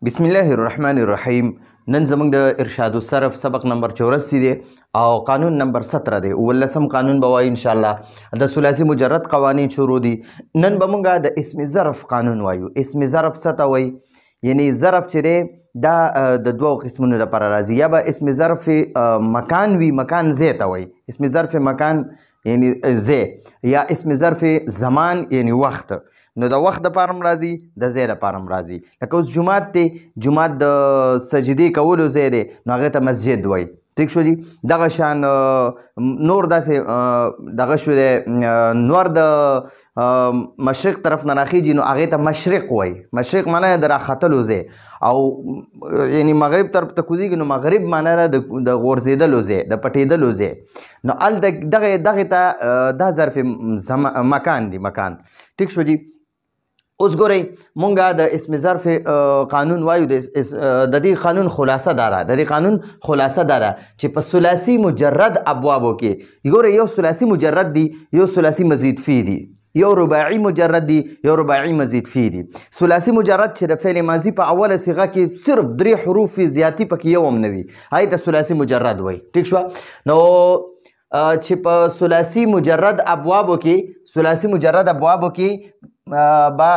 بسم الله الرحمن الرحیم. نن زموږ د ارشاد الصرف سبق نمبر 84 دی او قانون نمبر 17 دی. ولسم قانون به وایو ان شاء الله. د ثلاثي مجرد قوانین شروع دي. نن به موږ د اسم ظرف قانون وایو. اسم ظرف څه ته وایي؟ یعنی ظرف چې دی دا د دوو قسمونو لپاره راځي. یا به اسم ظرف مکان وي، مکان ځای ته وایي. اسم ظرف مکان یعنی ځای، یا اسم ظرف زمان یعنی وخت. نو د وخت دپاره هم راځي، د ځای دپاره هم راځي. لکه اوس جومات دی، جومات د سجدې کولو ځای دی، نو هغې ته مسجد وایي. ٹھیک شو جی. دغه شان نور داسې دغه شو دی، نور د مشرق طرف نه راخیږي نو هغې ته مشرق وایي. مشرق معنا د راختلو ځای، او یعنی مغرب طرف ته کوزیږي نو مغرب معنا د غورځېدلو ځای، د پټېدلو ځای. نو دغې ته دا ظرف مکان دی، مکان. ٹھیک شو جی. اوس ګورئ مونږ د اسم ظرف قانون وایو. د دې قانون خلاصه دا ده، د دې قانون خلاصه دا ده چې په ثلاثي مجرد ابوابو کې ګورئ، یو ثلاثي مجرد دی، یو ثلاثي مزید فی دی، یو رباعي مجرد دی، یو رباعي مزید فی دی. ثلاثي مجرد چې د فعل ماضي په اوله صیغه کې صرف 3 حروف زیاتی پکې یو هم نه وي، هغې ته ثلاثي مجرد وایي. ټیک شوه. نو چې په ثلاثي مجرد ابوابو کې، ثلاثي مجرد ابوابو کې با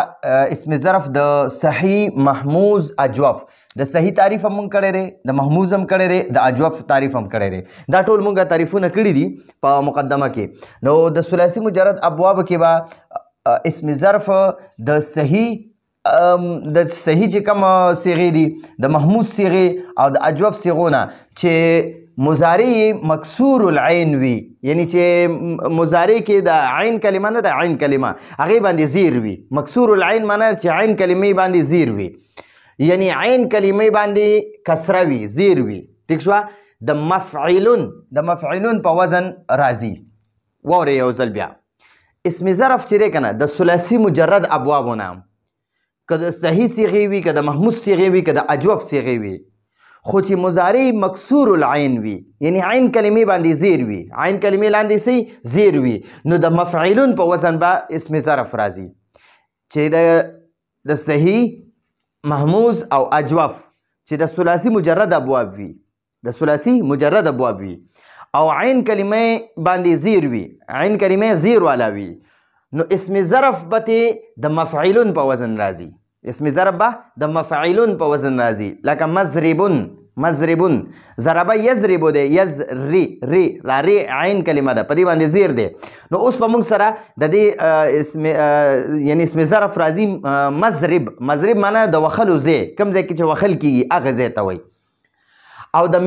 اسم ظرف د صحیح، محموز، اجوف. د صحیح تعریف هم مونږ کړی دی، د محموز هم کړی دی، د اجوف تعریف هم کړی دی. دا ټول مونږ تعریفونه کړي دي په مقدمه کې. نو د ثلاثي مجرد ابواب کې به اسم ظرف د صحیح چې کوم صیغې دي، د محموز صیغې او د اجوف صیغونه چې مضارع مکسور العین وي، یعنی چې مضارع کې د عین کلمه نه د عین کلمه هغې باندې زیر وي. مکسور العین معنی چې عین کلمې باندې زیر وي، یعنی عین کلمې باندې کسره وي، زیر وي. ټیک شوه. د مفعلون په وزن راځي. واورئ یو ځل بیا. اسم ظرف چې دی که نه د ثلاثي مجرد ابوابونه، که د صحیح صیغې وي، که د محموز صیغې وي، که د اجوف صیغې وي، خو چې مضارع مکسور العین وي، یعنی عین کلمې باندې زیر وي، عین کلمې لاندې څه زیر وي، نو د مفعلون په وزن به اسم ظرف راځي. چې د صحیح، محموز او اجوف چې د ثلاثي مجرد ابواب وي، د ثلاثي مجرد ابواب وي او عین کلمې باندې زیر وي، عین کلمې زیر والا وي، نو اسم ظرف به د مفعلون په وزن راځي. اسم ضرب به د مفعلون په وزن راځي. لکه مضربون، مضربون. ضرب یضرب دی، یضری، ری را ری عین کلمه ده، په دې باندې زیر دی. نو اوس په موږ سره د دې یعنی اسم ظرف راځي مضرب. مضرب معنا د وخلو ځای، کوم ځای کې چې وخل کېږي هغه ځای ته وایي. او د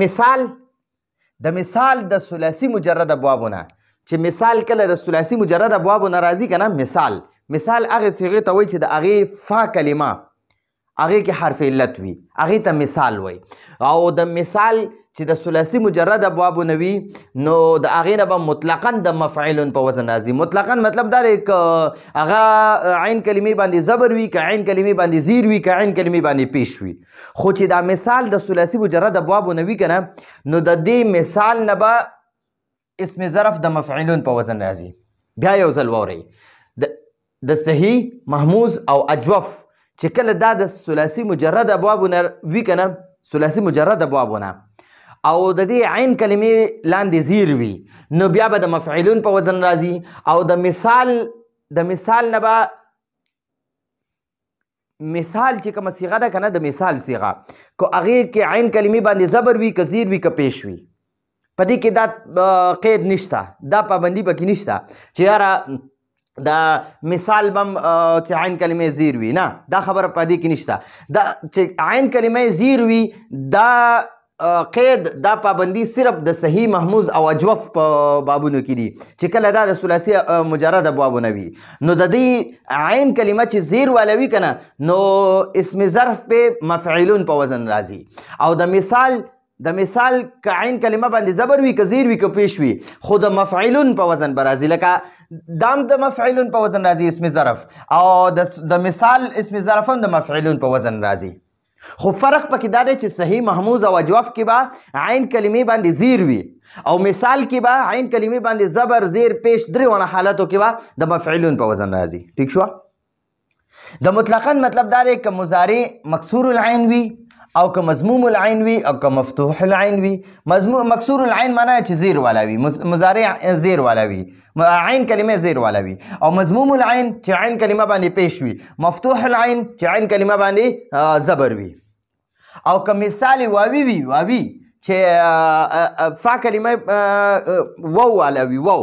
مثال د ثلاثي مجرد ابوابونه، چې مثال کله د ثلاثي مجرد ابوابونه راځي که نه، مثال هغې صیغې ته وایي چې د هغې فا کلمه هغې کې حرف علت وي، هغې ته مثال وایي. او د مثال چې د ثلاثي مجرد ابوابونه وي نو د هغې نه به مطلقا د مفعلون په وزن راځي. مطلقا مطلب دا دی که هغه عین کلمې باندې زبر وي، که عین کلمې باندې زیر وي، که عین کلمې باندې پیش وي. خو چې دا مثال د ثلاثي مجرد ابوابونه وي که نه، نو د دې مثال نه به اسم ظرف د مفعلون په وزن راځي. بیا یو ځل واورئ. د صحیح، محموز او اجوف چې کله دا د ثلاثي مجرد ابوابونه وي که نه، ثلاثي مجرد ابوابونه، او د دې عین کلمې لاندې زیر وي، نو بیا به د مفعلون په وزن راځي. او د مثال نه به مثال چې کومه صیغه ده که نه، د مثال صیغه که هغې کې عین کلمې باندې زبر وي، که زیر وي، که پیش وي، په دې کې دا قید نشته، دا پابندي پکې نشته چې یاره دا مثال بم چې عین کلمې زیر وي، نه، دا خبره په دې کې نشته. دا چې عین کلمې زیر وي دا قید، دا پابندي صرف د صحیح، محموز او اجوف په بابونو کې دي چې کله دا د ثلاثي مجرد ابوابونه وي. نو د دې عین کلمه چې زیر والا وي که نه، نو اسم ظرف په مفعلون په وزن راځي. او د مثال که عین کلمه باندې زبر وي، که زیر وي، که پیش وي، خو د مفعلون په وزن به راځي. لکه دام د مفعلون په وزن راځي اسم ظرف، او د مثال اسم ظرف هم د مفعلون په وزن راځي. خو فرق پکې دا دی چې صحیح، محموز او اجوف کې به عین کلمې باندې زیر وي، او مثال کې به عین کلمې باندې زبر، زیر، پیش، درې حالاتو کې به د مفعلون په وزن راځي. ٹھیک شوه. د مطلقاً مطلب دا دی که مضارع مکسور العین وي او که مضموم العین وي او که مفتوح العین وي. مکسور العین معنی چې زیر والا وي، مضارع زیر والا وي، عین کلمه زیر والا وي. او مضموم العین چې عین کلمه باندې پیش وي، مفتوح العین چې عین کلمه باندې زبر وي. او که مثال واوی وي، واوی چې فا کلمه وو والا وي، وو.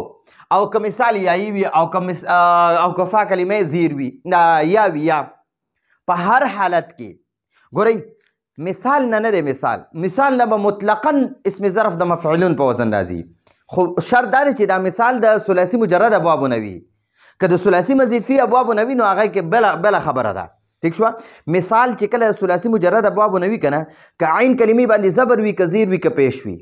او که مثال یایی وي او که فا کلمه زیر وي یا وي یا. په هر حالت کې ګورئ مثال نه دی، مثال نه به مطلقاً اسم ظرف د مفعولون په وزن راځي، خو شرط دا دی چې دا مثال د ثلاثي مجرد ابوابونه وي. که د ثلاثي مزید فی ابوابونه وي نو هغه کې بله خبره ده. ٹھیک شوه؟ مثال چې کله ثلاثي مجرد ابوابونه وي که نه، که عین کلمې باندې زبر وي، که زیر وي، که پیش وي،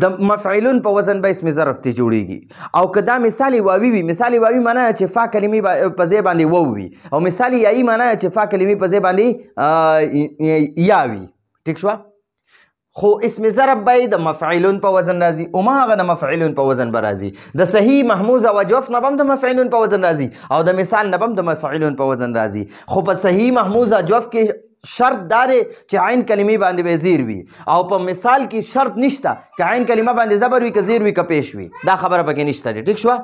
د مفعولون په وزن به اسم ظرف ته جوړیږي. او که دا مثال واوی وي، مثال واوی معنی چې فا کلمې په ځای باندې وو وي، او مثال یایی معنی چې فا کلمې په ځای باندې یا وي. ٹھیک شوه؟ خو اسم ظرف به د مفعولون په وزن راځي، او ما هغه د مفعولون په وزن به راځي. د صحیح محموز او جوف نه به هم د مفعولون په وزن راځي، او د مثال نه به هم د مفعولون په وزن راځي. خو په صحیح محموز او جوف کې شرط دا دی چې عین کلمې باندې به زیر وي، او په مثال کې شرط نشته که عین کلمه باندې زبر وي، که زیر وي، که پیش وي. دا خبره پکې نشته دی. ٹھیک شوه؟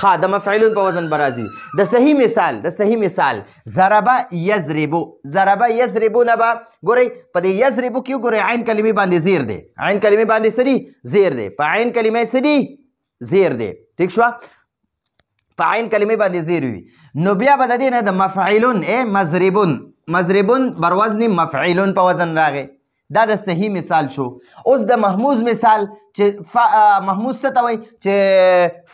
ها د مفعولون په وزن به راځي. د صحیح مثال ضربه یضربو، ضربه یضربو نه به ګورئ په دې یضربو کې ګورئ عین کلمې باندې زیر دی، عین کلمې باندې څه دی؟ زیر دی. په عین کلمې څه دی؟ زیر دی. ٹھیک شوه؟ په عین کلمې باندې زیر وي نو بیا به د دې نه د مفعولون مضربون بر وزن مفعولون په وزن راغی. دا د صحیح مثال شو. اوس د محموز مثال چې محموز څه ته وایي؟ چې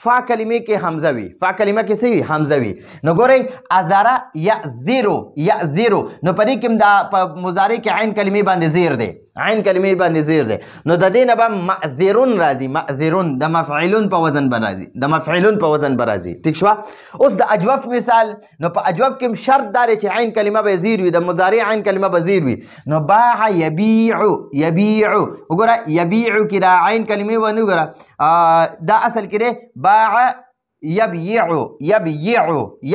فا کلمې کې حمزه وي، فا کلمه کې څه وي؟ حمزه وي. نو ګورئ ازاره یعذرو، نو په دې کې هم دا په مضارع کې عین کلمې باندې زیر دی، عین کلمې باندې زیر دی. نو د دې نه به معذرون راځي، معذرون د مفعولون په وزن به راځي، د مفعولون په وزن به راځي. ٹھیک شوه؟ اوس د اجوف مثال، نو په اجوف کې هم شرط دا دی چې عین کلمه به زیر وي، د مضارع عین کلمه به زیر وي. نو باع یبیعو، وګوره یبیعو کې دا عین کلمې ونه وګوره، دا اصل کې دی باع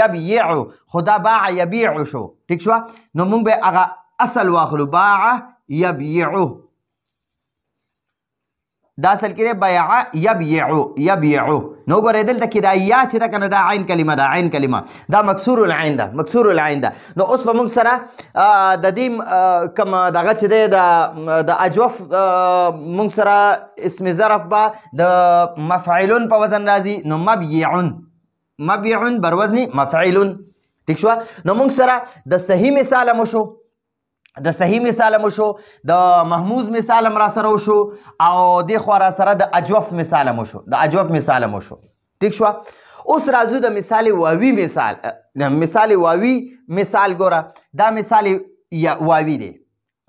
یبیعو، خو دا باع یبیعو شو. ٹھیک شوه؟ نو موږ به هغه اصل واخلو، باع یبیعو، دا اصل کې دی بیع یبیعو. نو ګورئ دلته کې دا یا چې ده که نه دا عین کلمه ده، عین کلمه دا مکسور العین ده، مکسور العین ده. نو اوس به موږ سره د دې کوم دغه چې دی د اجوف موږ سره اسم ظرف به د مفعولون په وزن راځي. نو مبیعون بر وزن مفعولون. ٹھیک شوه؟ نو موږ سره د صحیح مثال هم وشو، د صحیح مثال هم وشو، د محموز مثال هم را سره وشو، او دې خوا را سره د اجوف مثال هم وشو، د اجوف مثال هم وشو. ٹھیک شوه؟ اوس راځو د مثال واوی مثال. مثال واوی مثال ګوره، دا مثال واوی دی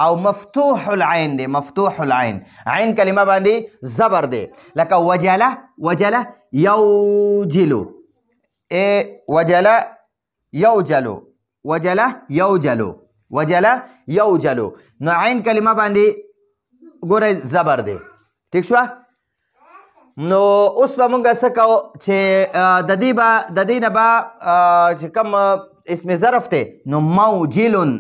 او مفتوح العین دی، مفتوح العین، عین کلمه باندې زبر دی. لکه وجله یوجلو، وجله یوجلو، نو عین کلمه باندې ګوره زبر دی. ٹھیک شوه؟ نو اوس به موږ څه کوو چې د دې نه به چې کوم اسم ظرف دی نو موجلون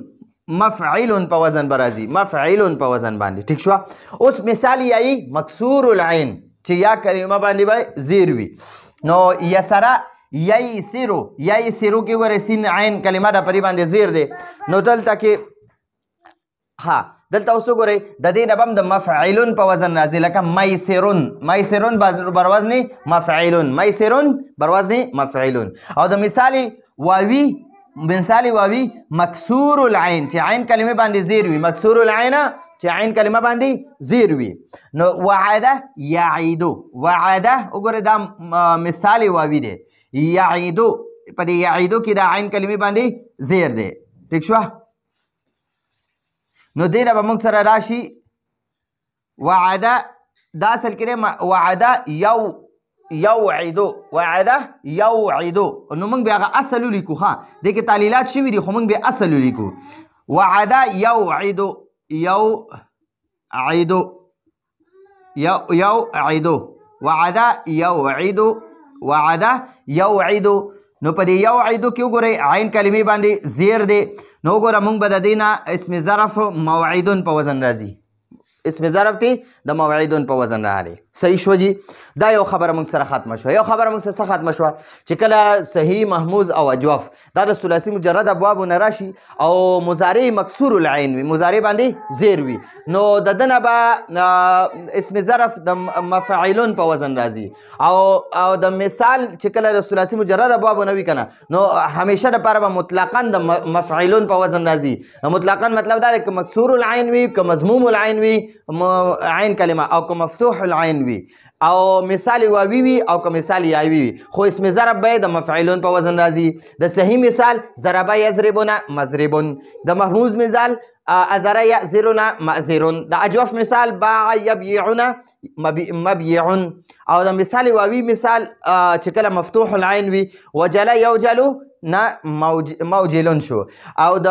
مفعلون په وزن به راځي، مفعلون په وزن باندې. ٹھیک شوه؟ اوس مثال یایی مکسور العین چې یا کلمه باندې به زیر وي. نو یسره ییسرو، ییسرو کې ګوره سین عین کلمه ده په دې باندې زیر دی. نو دلته کې دلته اوس وګورئ د دې نه به هم د مفعلون په وزن راځي، لکه میسرون بر وزن مفعلون، میسرون بر وزن مفعلون. او د مثال واوی مکسور العین چې عین کلمه باندې زیر وي، مکسور العین چې عین کلمه باندې زیر وي. نو وعده یعیدو، وعده وګورئ دا مثال واوی دی، یعیدو په دې یعیدو کې دا عین کلمه باندې زیر دی. ٹھیک شوه؟ نو دې نه به موږ سره راشي وعده، دا اصل کې دی وعده یوعدو، وعده یوعدو. نو موږ بیا هغه اصل ولیکو، دې کې تعلیلات شوي دي خو موږ بیا اصل ولیکو. وعده یوعدو، یوعدو، وعده یوعدو، وعده یوعدو. نو په دې یوعدو کې وګورئ عین کلمې باندې زیر دی نو وګوره موږ به د دې نه اسم ظرف موعدون په وزن راځي اسم ظرف دی د موعدون په وزن راغلی صحیح شو جی دا یو خبره موږ سره ختمه شوه یو خبره موږ سره ختمه شوه چې کله صحیح محموز او اجوف دا د ثلاثي مجرد ابوابو نه راشي او مضارع مکسور العین وي مضارع باندې زیر وي نو د ده نه به اسم ظرف د مفعلون په وزن راځي او د مثال چې کله د ثلاثي مجرد ابوابو نه وي که نه نو همیشه دپاره به مطلقا د مفعلون په وزن راځي مطلقا مطلب دا دی که مکسور العین وي که مضموم العین وي عین کلمه او که مفتوح العین وي او مثال واوی وي او که مثال یاوی وي خو اسم ضرب به د مفعلون په وزن راځي د صحیح مثال ضربه یضربون مضربون د محموز مثال ازر یأزرون مأزرون د اجوف مثال باع یبیعون مبیعون او د مثال واوی مثال چې کله مفتوح العین وي وجل یوجلو نه موجلون شو او د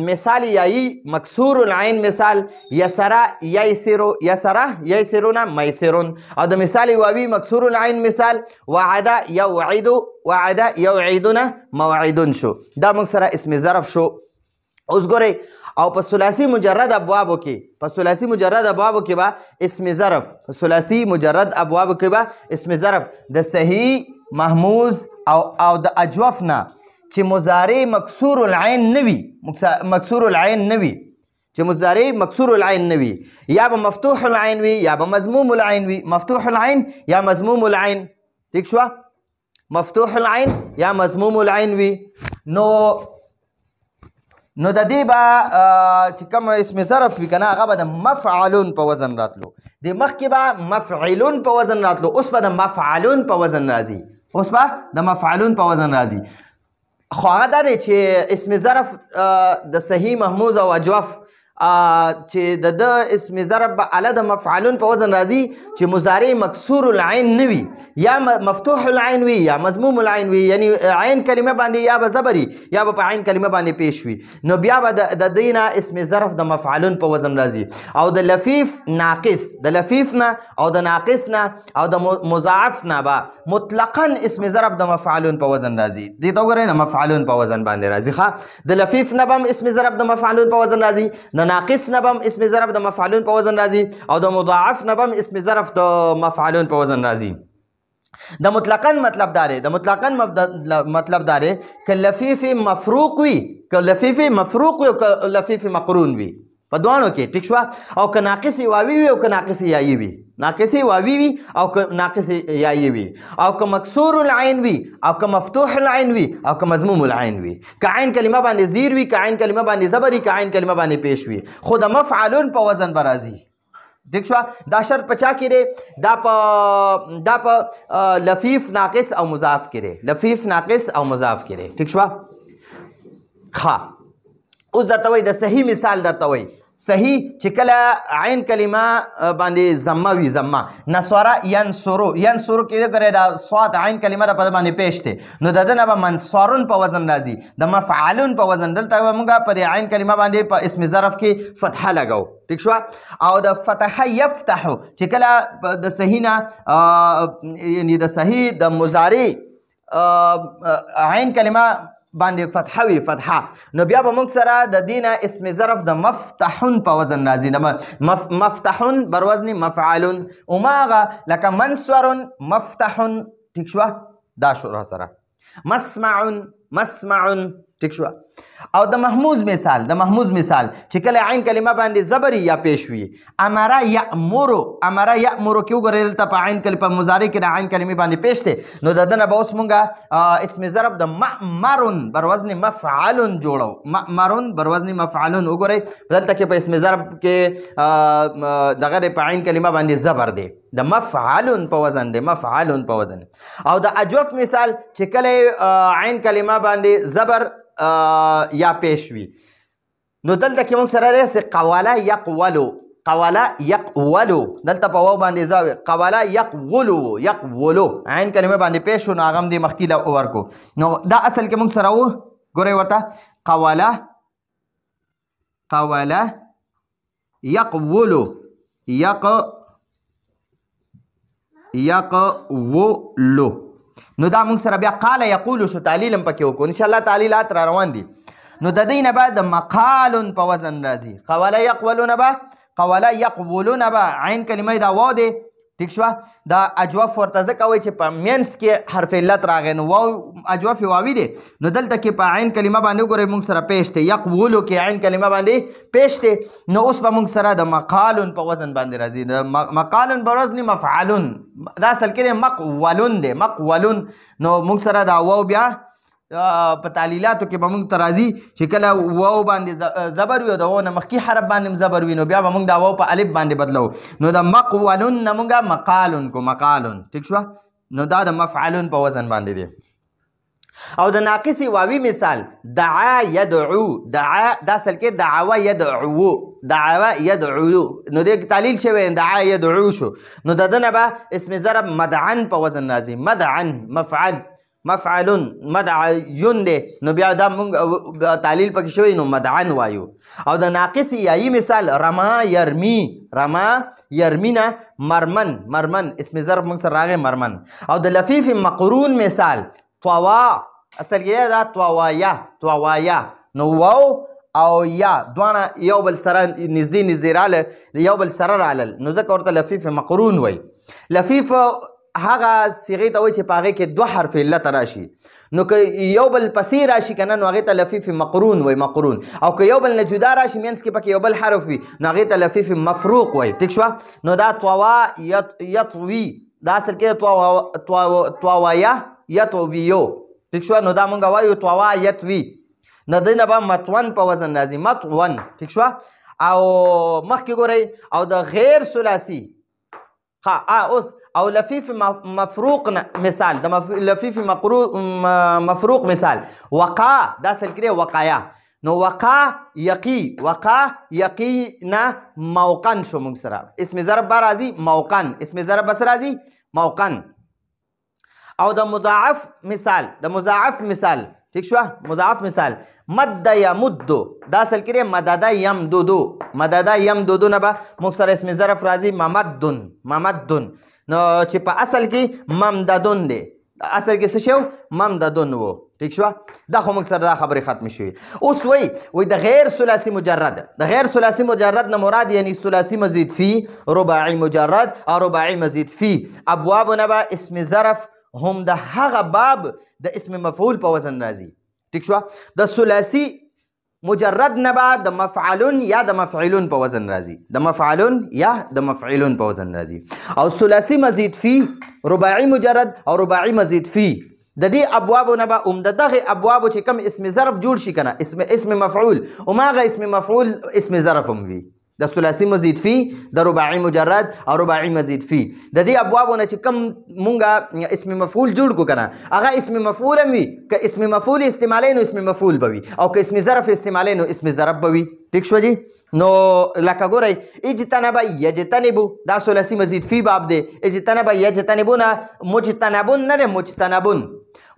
مثال یایی مکسور العین مثال یسرا ییسرو یسرا ییسرون میسرون او د مثال واوی مکسور العین مثال وعد یوعد وعد یوعدون موعدون شو دا موږ سره اسم ظرف شو اوس ګورئ او په ثلاثي مجرد ابوابو کې په ثلاثي مجرد ابوابو کې به اسم ظرف په ثلاثي مجرد ابوابو کې به اسم ظرف د صحیح محموز او د اجوف نه چې مضارع مکسور العین نه وي مکسور العین نه وي چې مضارع مکسور العین نه وي یا به مفتوح العین وي یا به مضموم العین وي مفتوح العین یا مضموم العین ٹھیک شوه مفتوح العین یا مضموم العین وي نو د دې به چې کوم اسم ظرف وي که نه هغه به د مفعلون په وزن راتلو د مخکې به مفعلون په وزن راتلو اوس به د مفعلون په وزن راځي اوس به د مفعلون په وزن راځي خو هغه دا دی چې اسم ظرف د صحیح محموز او اجوف چې د اسم ظرف به اله د مفعلون په وزن راځي چې مضارع مکسور العین نه وي یا مفتوح العین وي یا مضموم العین وي یعنی عین کلمه باندې یا به زبر یا به په عین کلمه باندې پیش وي نو بیا به د دې نه اسم ظرف د مفعلون په وزن راځي او د لفیف ناقص د لفیف نه او د ناقص نه او د مضاعف نه به مطلقا اسم ظرف د مفعلون په وزن راځي دې ته وګورئ د مفعلون په وزن باندې راځي ښه د لفیف نه به هم اسم ظرف د مفعلون په وزن راځي ناقص نه به هم اسم ظرف د مفعلون په وزن راځي او د مضاعف نه به هم اسم ظرف د مفعلون په وزن راځي د مطلقاً مطلب دا دی د مطلقاً مطلب دا دی که لفیف مفروق وي که لفیف مفروق وي او که لفیف مقرون وي په دواړو کې ټیک شوه او که ناقص واوي وي او که ناقص یایي وي ناقص واوي وي او که ناقص یایي وي او که مکسور العین وي او که مفتوح العین وي او که مضموم العین وي که عین کلمه باندې زیر وي که عین کلمه باندې زبر وي که عین کلمه باندې پیش وي خو د مفعلون په وزن به راځي ٹھیک شوه دا شرط په چا کې دی دا په لفیف ناقص او مضاف کې دی لفیف ناقص او مضاف کې دی ٹھیک شوه ښه اوس درته وایي د صحیح مثال درته وایي صحیح چې کله عین کلمه باندې ضمه وي ضمه نصره ینصرو ینصرو کې ګورئ دا صاد عین کلمه ده په باندې پیش دی نو د ده نه به منصرون په وزن راځي د مفعلون په وزن دلته به موږ په عین کلمه باندې په اسم ظرف کې فتحه لګو ٹھیک شوه او د فتحه یفتحو چې کله د صحیح نه یعنی د صحیح د مضارع عین کلمه باندې فتحه وي فتحه نو بیا به موږ سره د دې نه اسم ظرف د مفتحون په وزن راځي مفتحون بر وزن مفعلون هماغه لکه منصور مفتحون ٹھیک شوه دا شو را سره مسمع ٹھیک شوه او د محموز مثال چې کله عین کلمه باندې زبر یا پیش وي امر یامر کې وګورئ دلته په عین کلمه په مضارع کې د عین کلمې باندې پیش دی نو د ده نه به اوس مونږ اسم ظرف د مأمرون بر وزن مفعلون جوړو مأمرون بر وزن مفعلون وګورئ دلته کې په اسم ظرف کې دغه په عین کلمه باندې زبر دی د مفعلون په وزن دی مفعلون په وزن او د اجوف مثال چې کله عین کلمه باندې زبر یا پیش وي نو دلته کې موږ سره راسي قواله یقولو دلته په واو باندې زاوي قواله یقولو عین کلمه باندې پیش شو نو هغه هم دې مخکې له ورکو نو دا اصل کې موږ سره و ګورئ ورته قواله یقولو یقولو نو دا موږ سره بیا قال یقول شو، تعلیل هم پکې وکړو انشاءالله، تعلیلات را روان دي. نو د دې نه به د مقال په وزن راځي. قول یقولون به، قول یقولون به عین کلمه دا واو دی، ټیک شوه. دا اجوف ورته ځکه وایي چې په منځ کې حرف علت راغی، نو واو اجوف واوي دی. نو دلته کې په عین کلمه باندې وګورئ موږ سره پیش دی، یقولو کې عین کلمه باندې پیش دی. نو اوس به موږ سره د مقالون په وزن باندې راځي. د مقالون په وزن مفعلون، دا اصل کې مقولون دی، مقولون. نو موږ سره دا واو بیا په تعلیلاتو کې به موږ ته راځي چې کله واو باندې زبر وي او د واو نه مخکې حرف باندې هم زبر وي، نو بیا به موږ دا واو په الف باندې بدلو. نو د مقولون نه موږ مقالون کو، مقالون، ټیک شوه. نو دا د مفعلون په وزن باندې دی. او د ناقصي واوي مثال دعا یدعو، دعا دا اصل کې دعوه یدعو، دعوه یدعو، نو دې تعلیل شوی دعا یدعو شو. نو د ده نه به اسم ضرب مدعن په وزن راځي، مدعن، مفعل، مفعلون، مدعیون دی. نو بیا دا موږ تعلیل پکې شوی نو مدعن وایو. او د ناقص یایي مثال رما یرمی، رما یرمینا، مرمن، مرمن اسم ضرب موږ سره راغی مرمن. او د لفیف مقرون مثال طوا، اصل کې دا طوایا، طوایا. نو واو او یا دواړه یو بل سره نږدې نږدې راغله، یو بل سره راغلل، نو ځکه ورته لفیف مقرون وایي. لفیف هغه صیغې ته وایي چې په هغې کې دوه حرف علت راشي. نو که یو بل پسې راشي که نه نو هغې ته لفیف مقرون وایي، مقرون. او که یو بل نه جدا راشي منځ کې پکې یو بل حرف وي نو هغې ته لفیف مفروق وایي، ټیک شوه. نو دا طوا یطوي، دا اصل کې طوایا یطویو، ټیک شوه. نو دا مونږ وایو طوا یطوي. نو دې نه به مطون په وزن راځي، مطون، ټیک شوه. او مخکې ګورئ او د غیر ثلاثي اوس او لفیف مفروق مثال، د لفیف مفروق مثال وقا، دا اصل کې وقایا. نو وقا یقی، وقا یقینا موقن شو موږ سره. اسم ضرب به راځي موقن، اسم ضرب بس راځي موقن. او د مضاعف مثال، د مضاعف مثال، ٹھیک شوه، مضاعف مثال مد یمدو، دا اصل کې مدد یمددو، مدد یمددو نه به موږ سره اسم ظرف راځي ممدن، ممدن. نو چې په اصل کې ممددون دی، اصل کې څه شی ممددون و، ٹھیک شوه. دا خو موږ سره دا خبرې ختمې شوې. اوس وایي د غیر ثلاثي مجرد، د غیر ثلاثي مجرد نه مراد یعنی ثلاثي مزید فی، رباعي مجرد او رباعي مزید فی. ابواب نه به اسم ظرف هم د هغه باب د اسم مفعول په وزن راځي، ټیک شوه. د ثلاثي مجرد نه به د مفعلون یا د مفعلون په وزن راځي، د مفعلون یا د مفعلون په وزن راځي. او ثلاثي مزید فی، رباعي مجرد او رباعي مزید فی، د دې ابوابو نه به هم د دغه ابوابو چې کوم اسم ظرف جوړ شي کنه، اسم مفعول، هماغه اسم مفعول اسم ظرف هم وي. د ثلاثي مزید فی، د رباعي مجرد او رباعي مزید فی، د دې ابوابو نه چې کوم مونږه اسم مفعول جوړ کو کنه هغه اسم مفعول هم وي. که اسم مفعول استعمالي نو اسم مفعول به وي، او که اسم ظرف استعمالي نو اسم ظرف به وي، ټیک شو جی. نو لکه ګورئ اجتنب یجتنبو، دا ثلاثي مزید فی باب دی. اجتنب یجتنبون، مجتنبون نه دی، مجتنبون.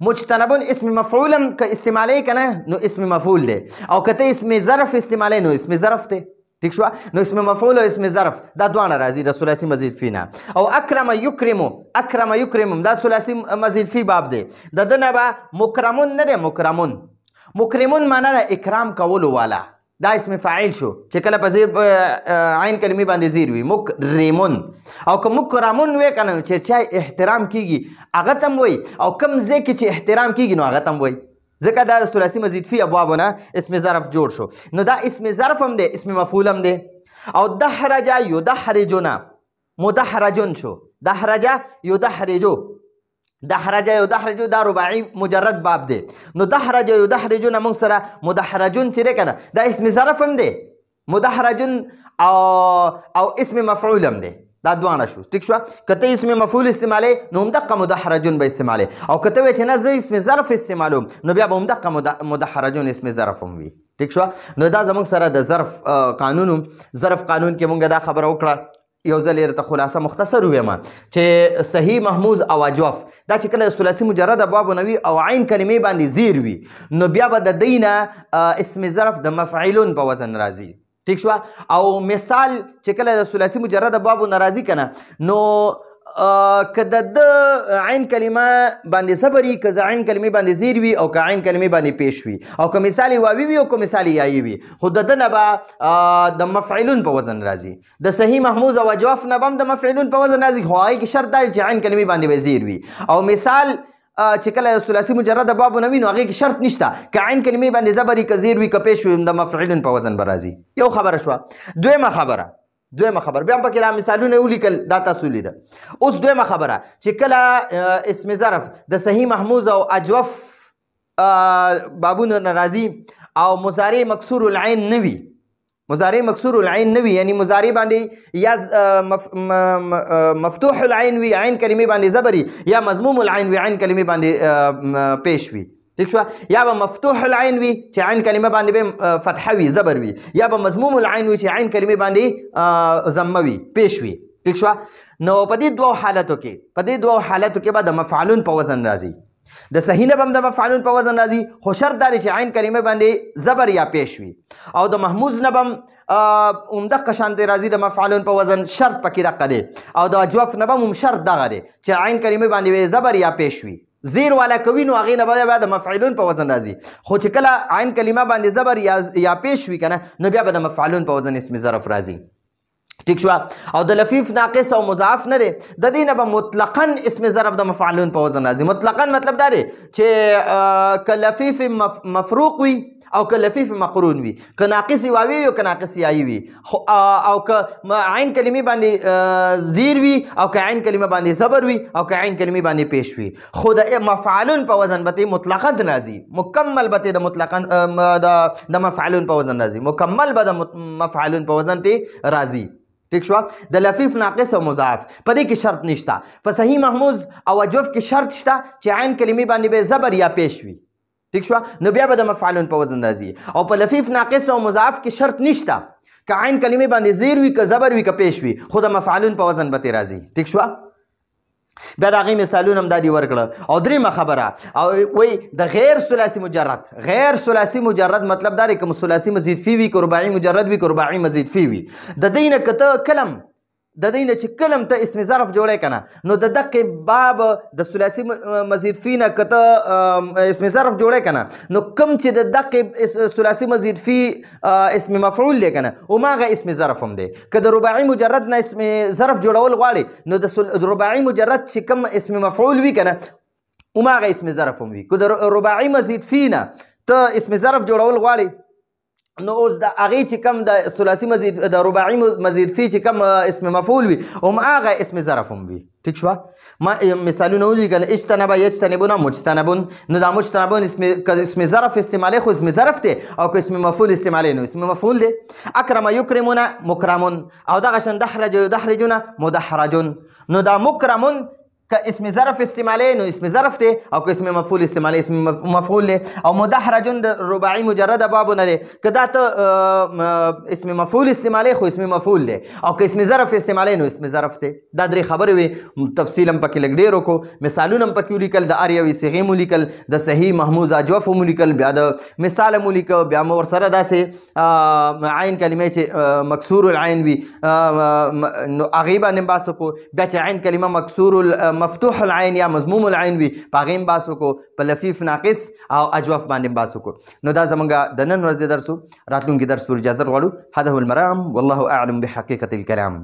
مجتنبون اسم مفعول هم که استعمالي کنه نو اسم مفعول دی، او که ته اسم ظرف استعمالي نو اسم ظرف دی، ٹھیک شو. نو اسم مفعول او اسم ظرف دا دواړه راځي د ثلاثي مزید فی نه. او اکرم یکرمو، اکرم یکرمم دا ثلاثي مزید فی باب دی. د ده نه به مکرمون نه دی، مکرمون. مکرمون معنا د اکرام کولو والا، دا اسم فاعل شو چې کله په زیر عین کلمې باندې زیر وي، مکرمون. او که مکرمون وی کنه چې چا احترام کیږي هغه تم وی، او کم ځای کې چې احترام کیږي نو هغه تم وی، ځکه دا ثلاثي مزید فی ابوابونه اسم ظرف جوړ شو. نو دا اسم ظرف هم دی، اسم مفعول هم دی. او دحرج یدحرجنا، مدحرجون شو، دحرج یدحرجو، دحرج یدحرجو دا رباعي مجرد باب دی. نو دحرج یدحرجون موږ سره مدحرجون چې دی کنه دا اسم ظرف هم دی، مدحرجون او اسم مفعول هم دی، دا دوانه شو، ټیک شو. کته اسم مفعول استعمالي نو هم دقه مدحرجون به استعمالي، او کته وی چې نه زه اسم ظرف استعمالوم نو بیا به هم دقه مدحرجون اسم ظرف هم وي، ټیک شو. نو دا زموږ سره د ظرف قانون، ظرف قانون کې مونږ دا خبره وکړه. یو ځل یې ته خلاصه مختصر ووایم چې صحیح محموز او اجوف دا چې کله ثلاثي مجرد ابواب نوي او عین کلمې باندې زیر وي نو بیا به د دوی نه اسم ظرف د مفعلون په وزن راځي، ٹھیک شو. او مثال چې کله د ثلاثي مجرد ابواب ناراضي کنه نو که د عین کلمه باندې زبر وي که عین کلمې باندې زیر وي او که عین کلمې باندې پیش وي او که مثال واوي وي او که مثال یایي وي خو د ده نه به د مفعلون په وزن راځي د صحیح محموز او اجوف نه به هم د مفعلون په وزن راځي خو هغې کې شرط دا چې عین کلمې باندې به زیر وي او مثال چې کله ثلاثي مجرد باب نه وي نو هغې کې شرط نشته که عین کلمې باندې زبر وي که زیر وي که پیش وي د مفعلون په وزن به راځي یو خبره شوه دویمه خبره بیا هم پکې را مثالونه ولیکل دا تاسو لیده اوس دویمه خبره چې کله اسم ظرف د صحیح محموز او اجوف بابونو نه راځي او مضارع مکسور العین نه وي مضارع مکسور العین نه وي یعنی مضارع باندې یا مفتوح العین وي عین کلمې باندې زبر وي یا مضموم العین وي عین کلمې باندې پیش وي ٹھیک شو یا به مفتوح العین وي چې عین کلمه باندې به فتحه وي زبر وي یا به مضموم العین وي چې عین کلمه باندې ضمه وي پیش وي ٹھیک شو نو په دې دوه حالتو کې به د مفعلون په وزن راځي د صحیح نه هم د مفعلون په وزن راځي خو شرط دا چې عین کلمه باندې زبر یا پیش وي او د محموز نه هم همدغه شانتې راځي د مفعلون په وزن شرط پکې دغه دی او د اجوف نه هم شرط دغه دی چې عین کلمه باندې زبر یا پیش وي زیر والا کوي نو هغې نه به د مفعلون په وزن راځي خو چې کله عین کلمه باندې زبر یا پیش وي که نه نو بیا به د مفعلون په وزن اسم ظرف راځي ٹھیک شو او د لفیف ناقص او مضاعف نه دی د دې نه به مطلقا اسم ظرف د مفعلون په وزن راځي مطلقا مطلب دا دی چې که لفیف مفروق وي او که لفیف مقرون وي که ناقص واوي وي او که ناقص یایي وي او که عین کلمې باندې زیر وي او که عین کلمه باندې زبر وي او که عین کلمې باندې پیش وي خو د مفعلون په وزن به مطلقا راځي مکمل به د مطلقا د مفعلون په وزن راځي مکمل به د مفعلون په وزن راځي ٹھیک شو د لفیف ناقص او مضاعف په دې کې شرط نشته په صحیح محموز او اجوف کې شرط شته چې عین کلمې باندې به زبر یا پیش وي ٹھیک شو نو بیا به د مفعلون په وزن راځي او په لفیف ناقص او مضاعف کې شرط نشته که عین کلمې باندې زیر وي که زبر وي که پیش وي خو د مفعلون په وزن به راځي ٹھیک شو بیا د هغې مثالونه هم دا دي ورکړه او درېیمه خبره او وایي د غیر ثلاثي مجرد مطلب دا دی که ثلاثي مزید فی وي که رباعي مجرد وي که رباعي مزید فی وي د دې نه که ته کلم د دې نه چې کلم ته اسم ظرف جوړی که نه نو د دقې باب د ثلاثي مزید فی نه که ته اسم ظرف جوړی که نه نو کوم چې د دقې ثلاثي مزید فی اسم مفعول دی که نه هماغه اسم ظرف هم دی که د رباعي مجرد نه اسم ظرف جوړول غواړي نو د رباعي مجرد چې کوم اسم مفعول وي که نه هماغه اسم ظرف هم وي که د رباعي مزید فی نه ته اسم ظرف جوړول غواړي نو اوس د هغې چې کوم د ثلاثي مزید د رباعي مزید فی چې کوم اسم مفعول وي هماغه اسم ظرف هم وي ٹھیک شو ما مثالونه ولیکل اجتنب یجتنبون مجتنبون نو دا مجتنبون اسم ظرف استعمالی خو اسم ظرف دی او که اسم مفعول استعمالی نو اسم مفعول دی اکرم یکرمون مکرمون او دغه شان دحرج یدحرجون مدحرجون نو دا مکرمون که اسم ظرف استعمالی نو اسم ظرف دی او که اسم مفعول استعمالی اسم مفعول دی او مدحرجون د رباعي مجرد بابو نه دی که دا ته اسم مفعول استعمالی خو اسم مفعول دی او که اسم ظرف استعمالی نو اسم ظرف دی دا درې خبرې وي تفصیل هم پکې لږ ډېر وکړو مثالونه هم پکې ولیکل د هر یوې صیغې مو لیکل د صحیح محموز اجوف مو لیکل بیا د مثال مو لیکه بیا مو ورسره داسې عین کلمې چې مکسور العین وي نو هغې باندې بحث وکړو بیا چې عین کلمه مکسور مفتوح العين یا مضموم العين وي په هغې هم بحث وکړو په لفیف ناقص او اجوف باندې بحث وکړو نو دا زمونږ د نن ورځې درس و راتلونکي درس پورې اجازه غواړو هذا هو المرام والله اعلم بحقیقة الكلام